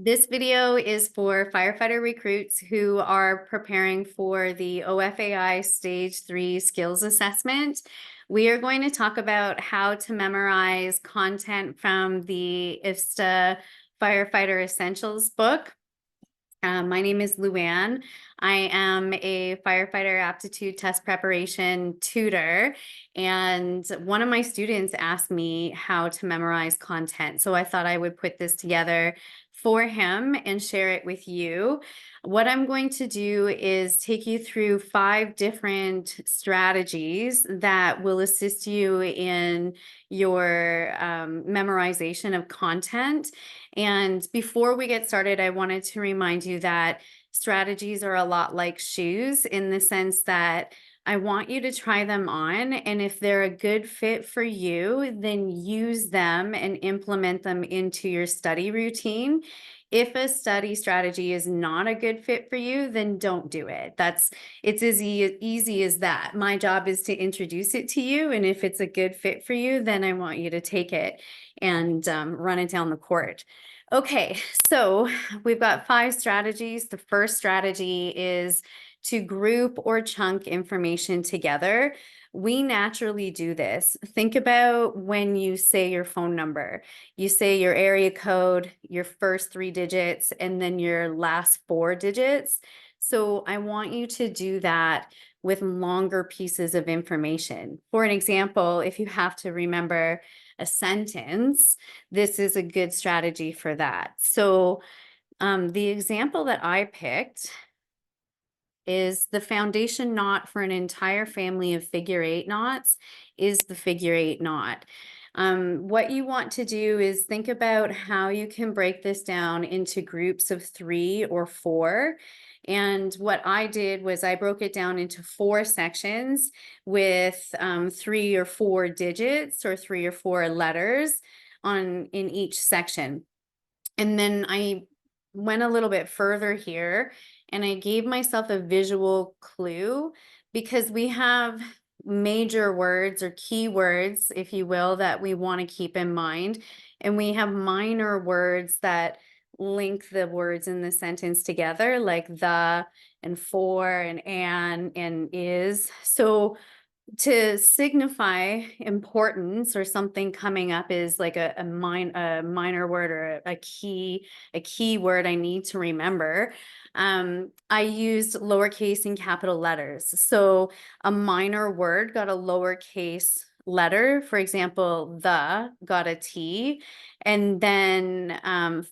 This video is for firefighter recruits who are preparing for the OFAI Stage 3 Skills Assessment. We are going to talk about how to memorize content from the IFSTA Firefighter Essentials book. My name is Luann. I am a firefighter aptitude test preparation tutor, and one of my students asked me how to memorize content. So I thought I would put this together for him and share it with you. What I'm going to do is take you through 5 different strategies that will assist you in your memorization of content. And before we get started, I wanted to remind you that strategies are a lot like shoes in the sense that I want you to try them on, and if they're a good fit for you, then use them and implement them into your study routine. If a study strategy is not a good fit for you, then don't do it. It's as easy as that. My job is to introduce it to you, and if it's a good fit for you, then I want you to take it and run it down the court. Okay, so we've got 5 strategies. The first strategy is to group or chunk information together. We naturally do this. Think about when you say your phone number. You say your area code, your first 3 digits, and then your last 4 digits. So I want you to do that with longer pieces of information. For an example, if you have to remember a sentence, this is a good strategy for that. So the example that I picked is the foundation knot for an entire family of figure 8 knots is the figure 8 knot. What you want to do is think about how you can break this down into groups of 3 or 4. And what I did was I broke it down into 4 sections with 3 or 4 digits or 3 or 4 letters in each section. And then I went a little bit further here and I gave myself a visual clue because we have major words or keywords, if you will, that we want to keep in mind. And we have minor words that link the words in the sentence together, like the and for and is. So to signify importance or something coming up is like a minor word or a key word I need to remember. I used lowercase and capital letters. So a minor word got a lowercase letter. For example, the got a T, and then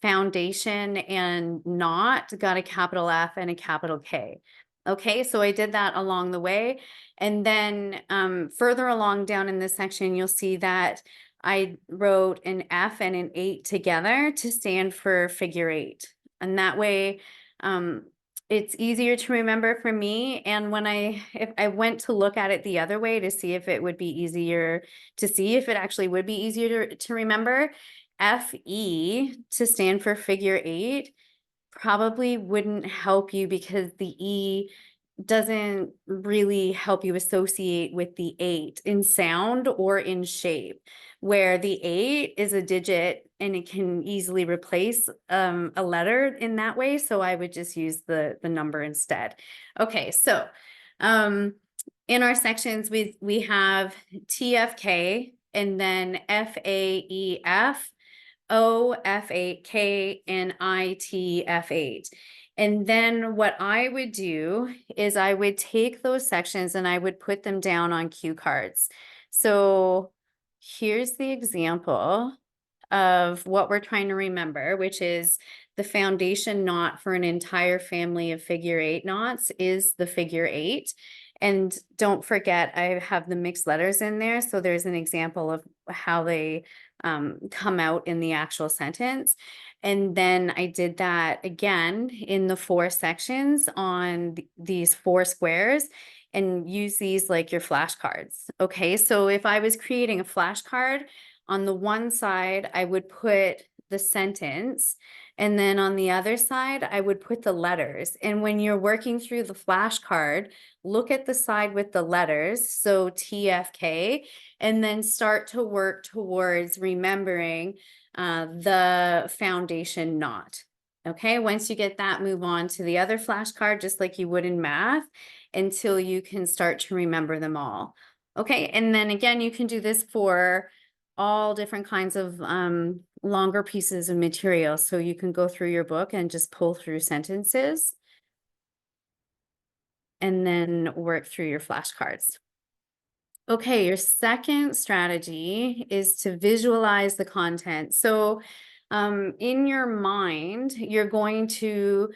foundation and not got a capital F and a capital K. Okay, so I did that along the way. And then further along down in this section, you'll see that I wrote an F and an 8 together to stand for figure 8. And that way, it's easier to remember for me. And if I went to look at it the other way to see if it would be easier to see if it actually would be easier to remember, FE to stand for figure 8 probably wouldn't help you because the E doesn't really help you associate with the 8 in sound or in shape, where the 8 is a digit and it can easily replace a letter in that way. So I would just use the number instead. Okay, so in our sections, we have TFK and then FAEF, OF8K, and ITF8. And then what I would do is I would take those sections and I would put them down on cue cards. So here's the example of what we're trying to remember, which is the foundation knot for an entire family of figure 8 knots is the figure 8. And don't forget, I have the mixed letters in there. So there's an example of how they come out in the actual sentence. And then I did that again in the 4 sections on these 4 squares and use these like your flashcards. Okay, so if I was creating a flashcard, on the one side, I would put the sentence, and then on the other side, I would put the letters. And when you're working through the flashcard, look at the side with the letters, so TFK, and then start to work towards remembering the foundation knot. Okay, once you get that, move on to the other flashcard, just like you would in math, until you can start to remember them all. Okay, and then again, you can do this for all different kinds of longer pieces of material. So you can go through your book and just pull through sentences and then work through your flashcards. Okay, your second strategy is to visualize the content. So, in your mind, you're going to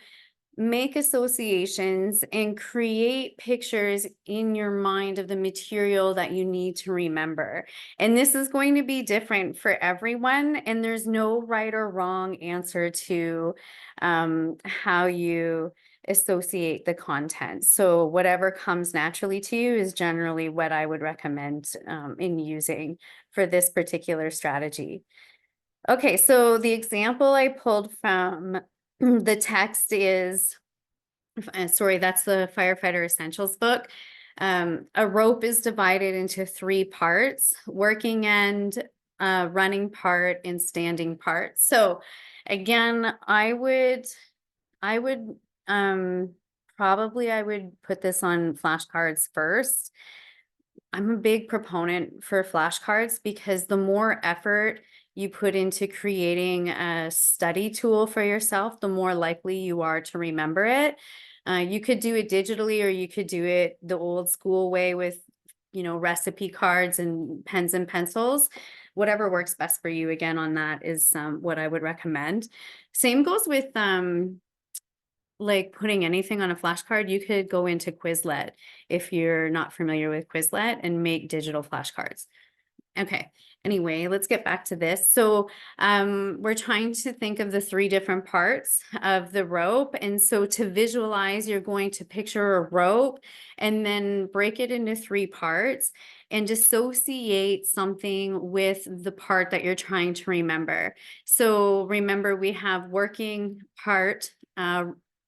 make associations and create pictures in your mind of the material that you need to remember. And this is going to be different for everyone, and there's no right or wrong answer to how you associate the content. So, whatever comes naturally to you is generally what I would recommend in using for this particular strategy. Okay, so the example I pulled from the text is sorry, that's the Firefighter Essentials book. A rope is divided into three parts: working end, running part, and standing part. So again, I would probably I would put this on flashcards first. I'm a big proponent for flashcards because the more effort you put into creating a study tool for yourself, the more likely you are to remember it. You could do it digitally, or you could do it the old school way with, recipe cards and pens and pencils. Whatever works best for you, again, on that is what I would recommend. Same goes with like putting anything on a flashcard. You could go into Quizlet if you're not familiar with Quizlet and make digital flashcards. Okay. Anyway, let's get back to this. So we're trying to think of the three different parts of the rope. And so to visualize, you're going to picture a rope and then break it into three parts and dissociate something with the part that you're trying to remember. So remember, we have working part,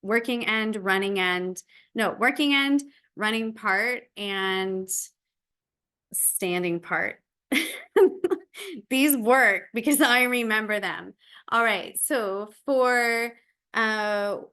working end, running end, no, working end, running part, and standing part. These work because I remember them. All right. So for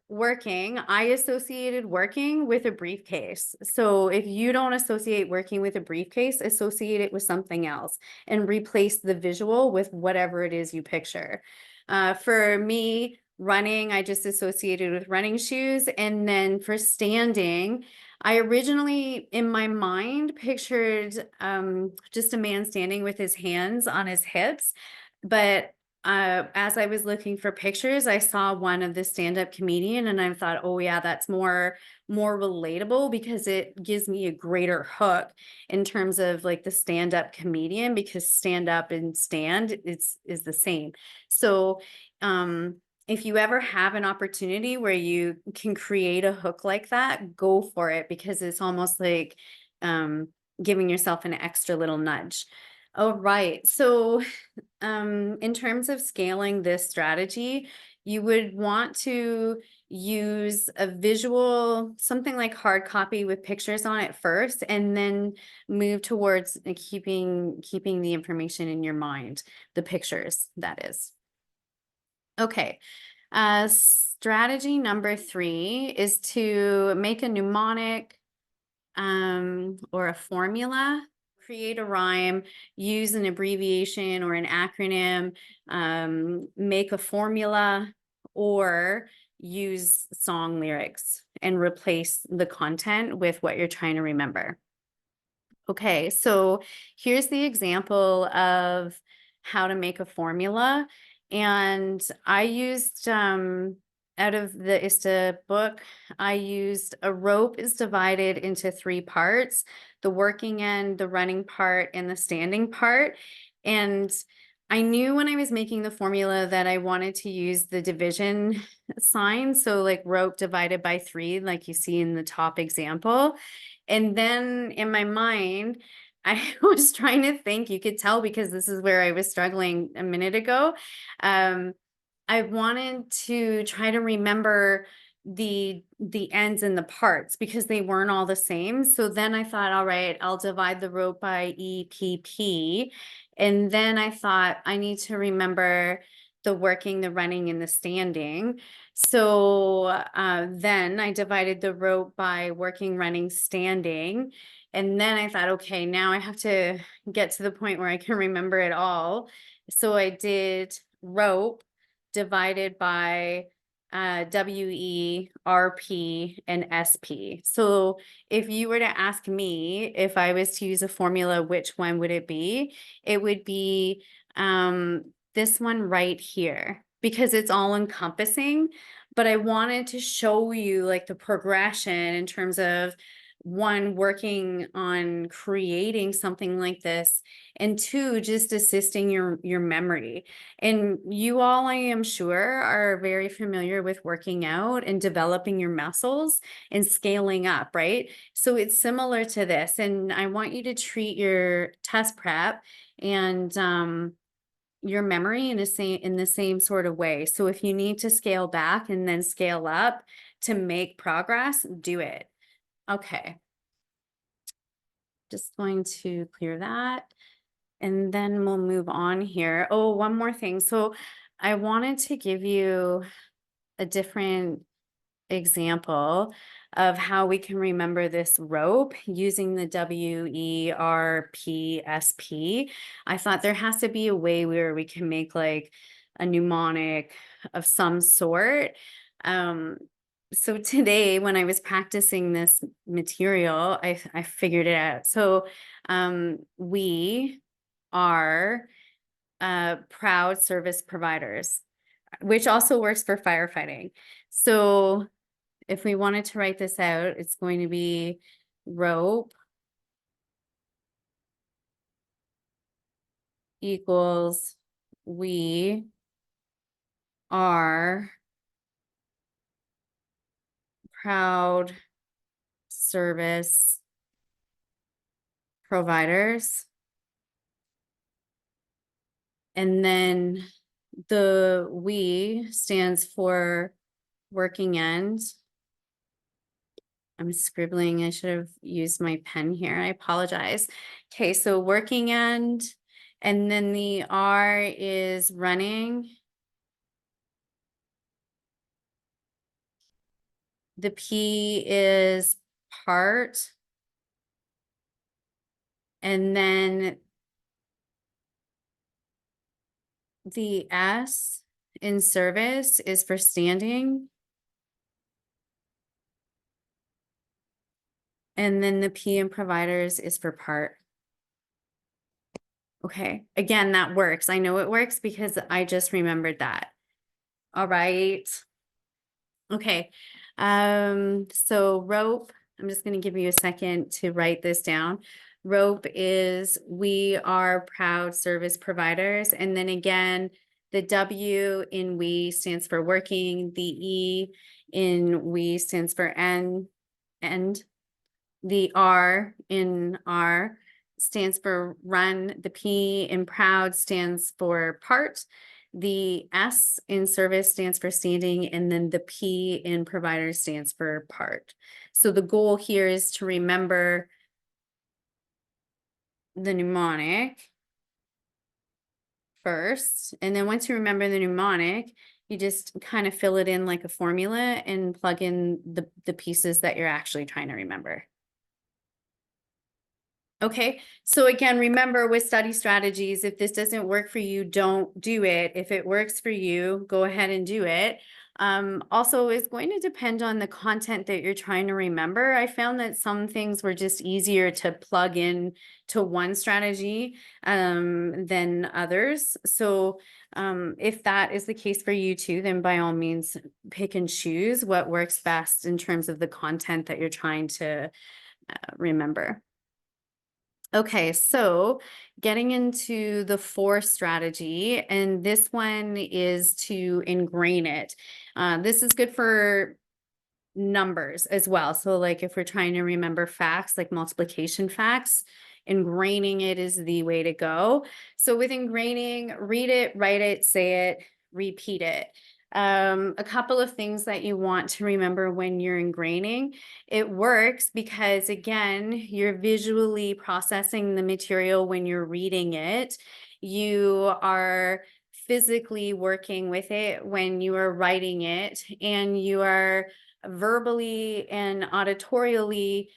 working, I associated working with a briefcase. So if you don't associate working with a briefcase, associate it with something else and replace the visual with whatever it is you picture. For me, running, I just associated with running shoes. And then for standing, I originally, in my mind, pictured just a man standing with his hands on his hips. But as I was looking for pictures, I saw one of the stand-up comedian, and I thought, oh yeah, that's more relatable because it gives me a greater hook in terms of like the stand-up comedian, because stand up and stand is the same. So if you ever have an opportunity where you can create a hook like that, go for it, because it's almost like giving yourself an extra little nudge. All right. So in terms of scaling this strategy, you would want to use a visual, something like hard copy with pictures on it first, and then move towards keeping the information in your mind, the pictures, that is. Okay. Strategy number 3 is to make a mnemonic or a formula, create a rhyme, use an abbreviation or an acronym, make a formula, or use song lyrics and replace the content with what you're trying to remember. Okay, so here's the example of how to make a formula. And I used, out of the IFSTA book, I used a rope is divided into three parts: the working end, the running part, and the standing part. And I knew when I was making the formula that I wanted to use the division sign. So like rope divided by 3, like you see in the top example. And then in my mind, I was trying to think, you could tell because this is where I was struggling a minute ago. I wanted to try to remember the ends and the parts because they weren't all the same. So then I thought, all right, I'll divide the rope by EPP. And then I thought I need to remember the working, the running, and the standing. So then I divided the rope by working, running, standing. And then I thought, okay, now I have to get to the point where I can remember it all. So I did rope divided by WE, RP, and SP. So if you were to ask me if I was to use a formula, which one would it be? It would be this one right here, because it's all encompassing. But I wanted to show you like the progression in terms of one, working on creating something like this, and two, just assisting your memory. And you all, I am sure, are very familiar with working out and developing your muscles and scaling up, right? So it's similar to this. And I want you to treat your test prep and your memory in the same sort of way. So if you need to scale back and then scale up to make progress, do it. Okay. Just going to clear that. And then we'll move on here. Oh, one more thing. So I wanted to give you a different example of how we can remember this rope using the WERPSP. I thought there has to be a way where we can make like a mnemonic of some sort. So today when I was practicing this material, I figured it out. So we are proud service providers, which also works for firefighting. So if we wanted to write this out, it's going to be rope equals we are proud service providers. And then the we stands for working end. I'm scribbling. I should have used my pen here. I apologize. Okay, so working end. And then the R is running. The P is part. And then the S in service is for standing. And then the P in providers is for part. Okay, again, that works. I know it works because I just remembered that. All right. Okay, so rope, I'm just going to give you a second to write this down. Rope is we are proud service providers. And then again, the W in we stands for working. The E in we stands for end. The R in R stands for run. The P in proud stands for part. The S in service stands for standing, and then the P in provider stands for part. So the goal here is to remember the mnemonic first. And then once you remember the mnemonic, you just kind of fill it in like a formula and plug in the pieces that you're actually trying to remember. Okay, so again, remember with study strategies, if this doesn't work for you, don't do it. If it works for you, go ahead and do it. Also, it's going to depend on the content that you're trying to remember. I found that some things were just easier to plug in to one strategy than others. So if that is the case for you too, then by all means, pick and choose what works best in terms of the content that you're trying to remember. Okay, so getting into the fourth strategy, and this one is to ingrain it. This is good for numbers as well. So like if we're trying to remember facts, like multiplication facts, ingraining it is the way to go. So with ingraining, read it, write it, say it, repeat it. A couple of things that you want to remember when you're ingraining. It works because, again, you're visually processing the material when you're reading it. You are physically working with it when you are writing it, and you are verbally and auditorially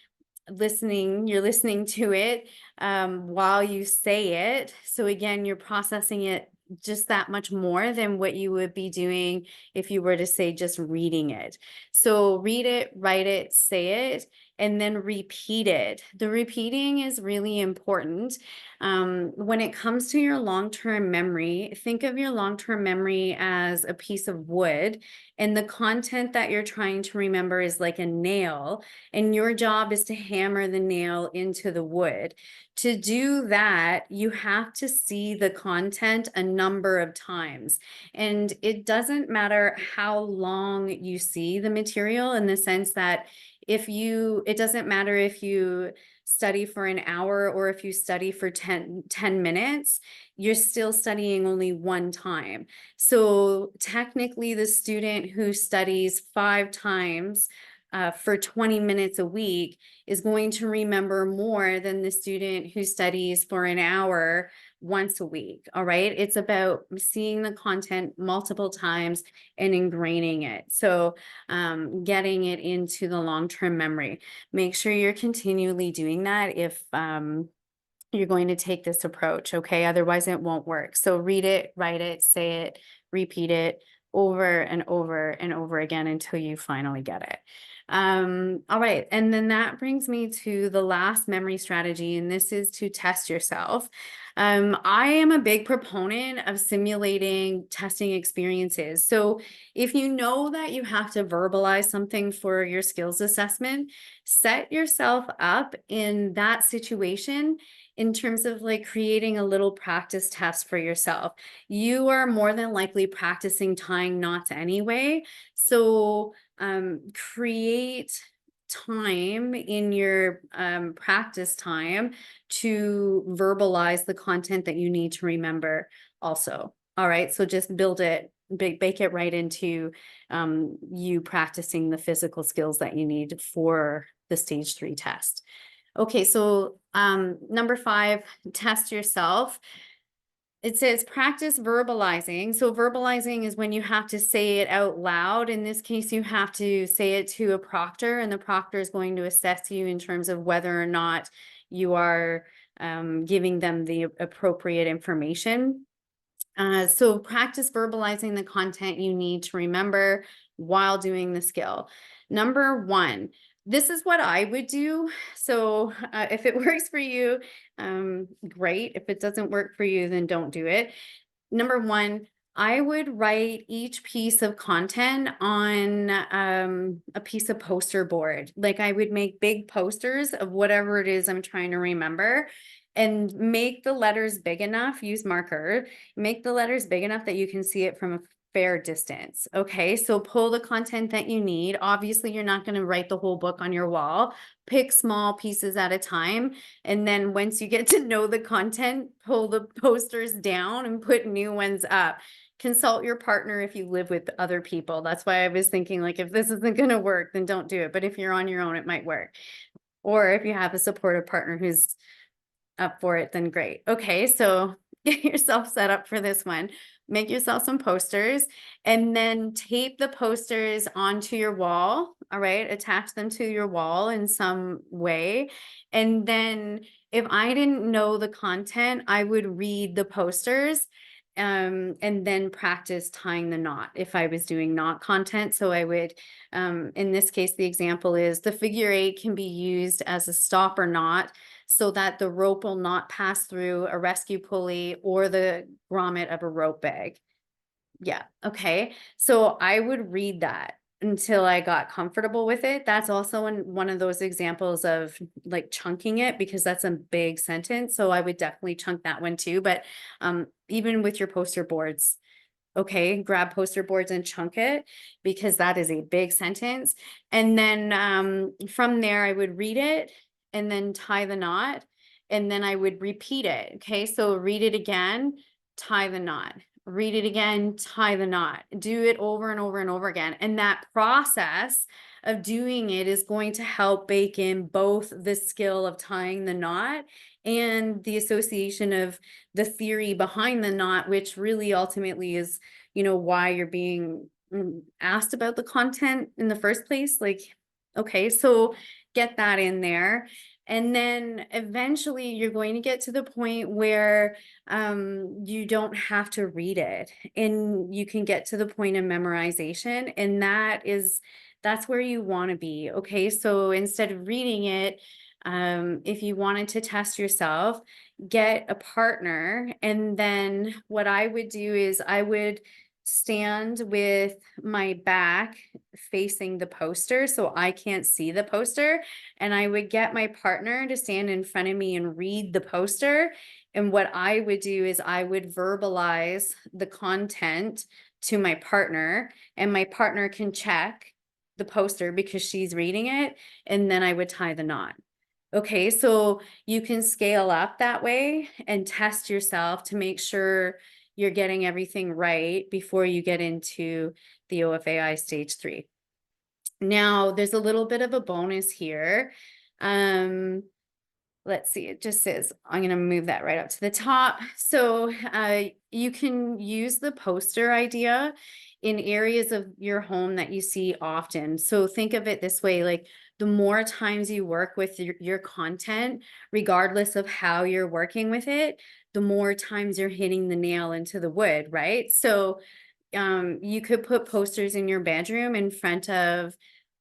you're listening to it while you say it. So again, you're processing it just that much more than what you would be doing if you were to say just reading it. So read it, write it, say it, and then repeat it. The repeating is really important. When it comes to your long-term memory, think of your long-term memory as a piece of wood, and the content that you're trying to remember is like a nail, and your job is to hammer the nail into the wood. To do that, you have to see the content a number of times. And it doesn't matter how long you see the material, in the sense that it doesn't matter if you study for an hour or if you study for 10 minutes, you're still studying only one time. So technically, the student who studies 5 times for 20 minutes a week is going to remember more than the student who studies for an hour once a week. All right. It's about seeing the content multiple times and ingraining it. So getting it into the long-term memory. Make sure you're continually doing that if you're going to take this approach, okay? Otherwise it won't work. So read it, write it, say it, repeat it over and over and over again until you finally get it. All right, and then that brings me to the last memory strategy, and this is to test yourself. I am a big proponent of simulating testing experiences. So if you know that you have to verbalize something for your skills assessment, set yourself up in that situation in terms of like creating a little practice test for yourself. You are more than likely practicing tying knots anyway. So create time in your practice time to verbalize the content that you need to remember also. All right, so just build it, bake it right into you practicing the physical skills that you need for the stage 3 test. Okay, so number 5, test yourself. It says practice verbalizing. So verbalizing is when you have to say it out loud. In this case, you have to say it to a proctor, and the proctor is going to assess you in terms of whether or not you are giving them the appropriate information. So practice verbalizing the content you need to remember while doing the skill. Number 1, this is what I would do. So if it works for you, great. If it doesn't work for you, then don't do it. Number 1, I would write each piece of content on a piece of poster board. Like I would make big posters of whatever it is I'm trying to remember, and make the letters big enough, use marker, make the letters big enough that you can see it from a fair distance. Okay, so pull the content that you need. Obviously, you're not going to write the whole book on your wall. Pick small pieces at a time. And then once you get to know the content, pull the posters down and put new ones up. Consult your partner if you live with other people. That's why I was thinking, like, if this isn't going to work, then don't do it. But if you're on your own, it might work. Or if you have a supportive partner who's up for it, then great. Okay, so get yourself set up for this one. Make yourself some posters, and then tape the posters onto your wall. All right, attach them to your wall in some way. And then if I didn't know the content, I would read the posters and then practice tying the knot if I was doing knot content. So I would, in this case, the example is the figure 8 can be used as a stopper knot so that the rope will not pass through a rescue pulley or the grommet of a rope bag. Yeah, okay. So I would read that until I got comfortable with it. That's also one of those examples of like chunking it, because that's a big sentence. So I would definitely chunk that one too. But even with your poster boards, okay, grab poster boards and chunk it, because that is a big sentence. And then from there, I would read it and then tie the knot, and then I would repeat it. Okay, so read it again, tie the knot. read it again, tie the knot. Do it over and over and over again. And that process of doing it is going to help bake in both the skill of tying the knot and the association of the theory behind the knot, which really ultimately is, why you're being asked about the content in the first place. Like, okay, so get that in there. And then eventually you're going to get to the point where you don't have to read it and you can get to the point of memorization. And that's where you want to be. Okay. So instead of reading it, if you wanted to test yourself, get a partner. And then what I would do is I would stand with my back facing the poster so I can't see the poster. And I would get my partner to stand in front of me and read the poster. And what I would do is I would verbalize the content to my partner, and my partner can check the poster because she's reading it. And then I would tie the knot. Okay, so you can scale up that way and test yourself to make sure you're getting everything right before you get into the OFAI stage 3. Now, there's a little bit of a bonus here. Let's see, it just says, I'm going to move that right up to the top. So you can use the poster idea in areas of your home that you see often. So think of it this way, like the more times you work with your content, regardless of how you're working with it, the more times you're hitting the nail into the wood, right? So you could put posters in your bedroom in front of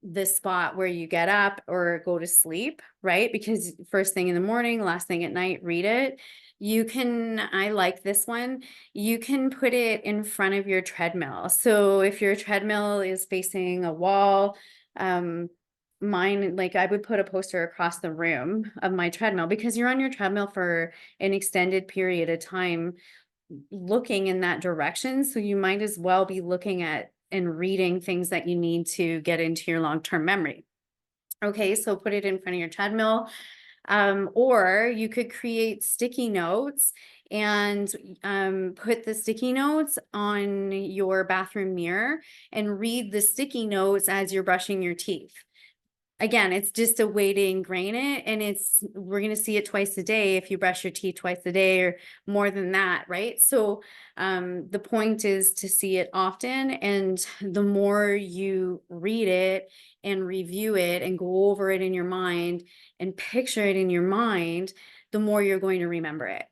the spot where you get up or go to sleep, right? Because first thing in the morning, last thing at night, read it. I like this one. You can put it in front of your treadmill. So if your treadmill is facing a wall, mine, like I would put a poster across the room of my treadmill because you're on your treadmill for an extended period of time looking in that direction. So you might as well be looking at and reading things that you need to get into your long-term memory. Okay, so put it in front of your treadmill. Or you could create sticky notes and put the sticky notes on your bathroom mirror and read the sticky notes as you're brushing your teeth. Again, it's just a way to ingrain it, and we're going to see it twice a day if you brush your teeth twice a day or more than that, right? So the point is to see it often, and the more you read it and review it and go over it in your mind and picture it in your mind, the more you're going to remember it.